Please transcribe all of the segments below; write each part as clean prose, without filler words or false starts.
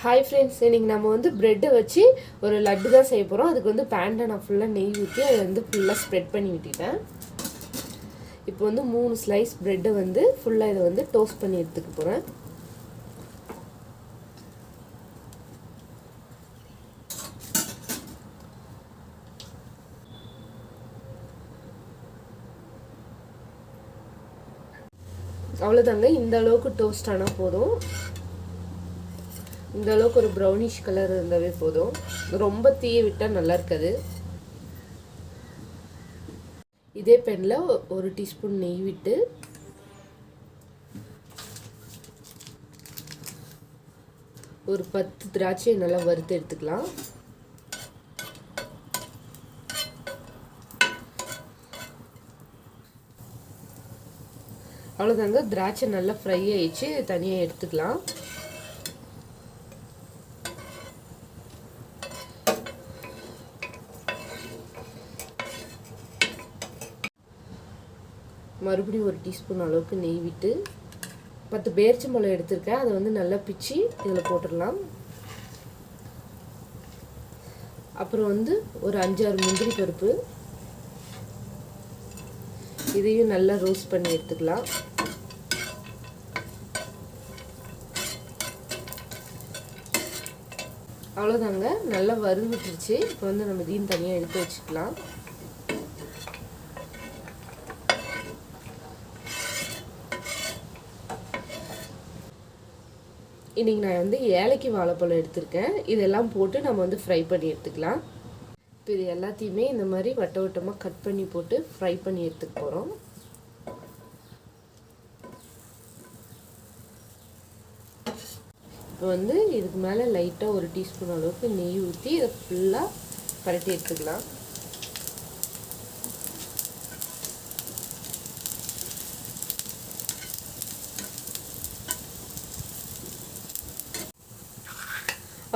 Hi friends, இன்னைக்கு நம்ம வந்து பிரெட் வச்சு ஒரு லட்டு தான் செய்ய போறோம். அதுக்கு வந்து பேன்ல நான் ஃபுல்லா நெய் ஊத்தி அதை வந்து ஃபுல்லா ஸ்ப்ரெட் பண்ணி விட்டுட்டேன். இப்போ வந்து 3 ஸ்லைஸ் பிரெட் வந்து ஃபுல்லா இத வந்து டோஸ்ட் பண்ணி எடுத்துக்க போறேன். அவ்வளவுதாங்க, இந்த அளவுக்கு டோஸ்ட் ஆனா போதும். இந்த அளவுக்கு ஒரு ப்ரௌனிஷ் கலர் இருந்தாவே போதும். ரொம்ப தீய விட்டா நல்லா இருக்காது. இதே பேன்ல 1 டீஸ்பூன் நெய் விட்டு ஒரு 10 திராட்சையை நல்லா வறுத்து எடுத்துக்கலாம். அவ்வளோதாங்க, திராட்சை நல்லா ஃப்ரை ஆயிடுச்சு. தனியாக எடுத்துக்கலாம். மறுபடியும் 1 டீஸ்பூன் அளவுக்கு நெய் விட்டு 10 பேரிச்சம்பழம் எடுத்திருக்கேன். அதை வந்து நல்லா பிச்சு இதில் போட்டுடலாம். அப்புறம் வந்து ஒரு 5-6 முந்திரி பருப்பு, இதையும் நல்லா ரோஸ்ட் பண்ணி எடுத்துக்கலாம். அவ்வளோதாங்க, நல்லா வறுந்துட்டுருச்சு. இப்போ வந்து நம்ம இதையும் தனியாக எடுத்து வச்சுக்கலாம். இன்றைக்கி நான் வந்து ஏலக்கி வாழைப்பழம் எடுத்திருக்கேன். இதெல்லாம் போட்டு நம்ம வந்து ஃப்ரை பண்ணி எடுத்துக்கலாம். இப்போ இது எல்லாத்தையுமே இந்த மாதிரி வட்ட வட்டமாக கட் பண்ணி போட்டு ஃப்ரை பண்ணி எடுத்துக்க போகிறோம். இப்போ வந்து இதுக்கு மேலே லைட்டாக 1 டீஸ்பூன் அளவுக்கு நெய் ஊற்றி இதை ஃபுல்லாக பரட்டி எடுத்துக்கலாம்.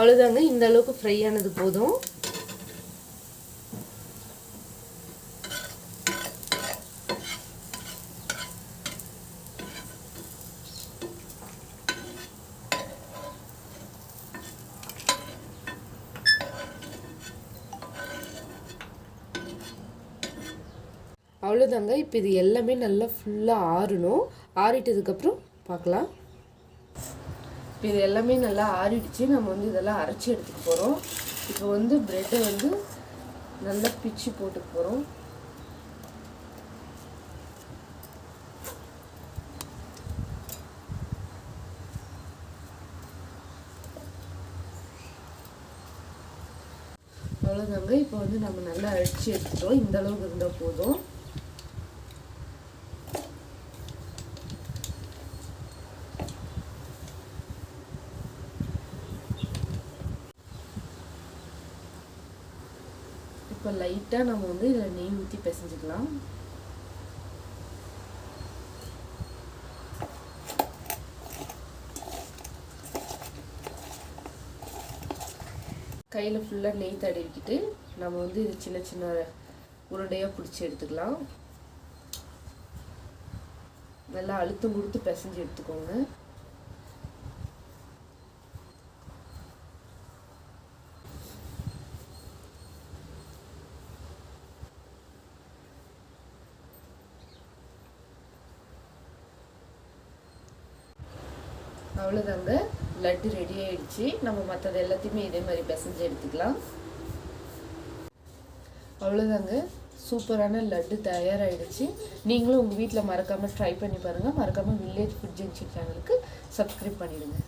அவ்வளோதாங்க, இந்த அளவுக்கு ஃப்ரை ஆனது போதும். அவ்வளோதாங்க, இப்போ இது எல்லாமே நல்லா ஃபுல்லாக ஆறணும். ஆறிட்டதுக்கப்புறம் பார்க்கலாம். இப்போ இது எல்லாமே நல்லா ஆறிடுச்சு. நம்ம வந்து இதெல்லாம் அரைச்சி எடுத்துக்க போகிறோம். இப்போ வந்து ப்ரெட்டை வந்து நல்லா பிச்சு போட்டுக்க போகிறோம். அவ்வளோதாங்க, இப்போ வந்து நம்ம நல்லா அரைச்சி எடுத்துட்டோம். இந்த அளவுக்கு இருந்தால் போதும். இப்போ லைட்டாக நம்ம வந்து இதில் நெய் ஊற்றி பிசைஞ்சிக்கலாம். கையில் ஃபுல்லாக நெய் தடவிக்கிட்டு நம்ம வந்து இது சின்ன சின்ன உருண்டையாக பிடிச்சி எடுத்துக்கலாம். நல்லா அழுத்தம் கொடுத்து பிசைஞ்சு எடுத்துக்கோங்க. அவ்வளோதாங்க, லட்டு ரெடி ஆயிடுச்சு. நம்ம மற்றது எல்லாத்தையுமே இதே மாதிரி பிசைஞ்சு எடுத்துக்கலாம். அவ்வளோதாங்க, சூப்பரான லட்டு தயாராகிடுச்சு. நீங்களும் உங்கள் வீட்டில் மறக்காமல் ட்ரை பண்ணி பாருங்கள். மறக்காமல் வில்லேஜ் ஃபுட் ஜங்ஷன் சேனலுக்கு சப்ஸ்கிரைப் பண்ணிடுங்க.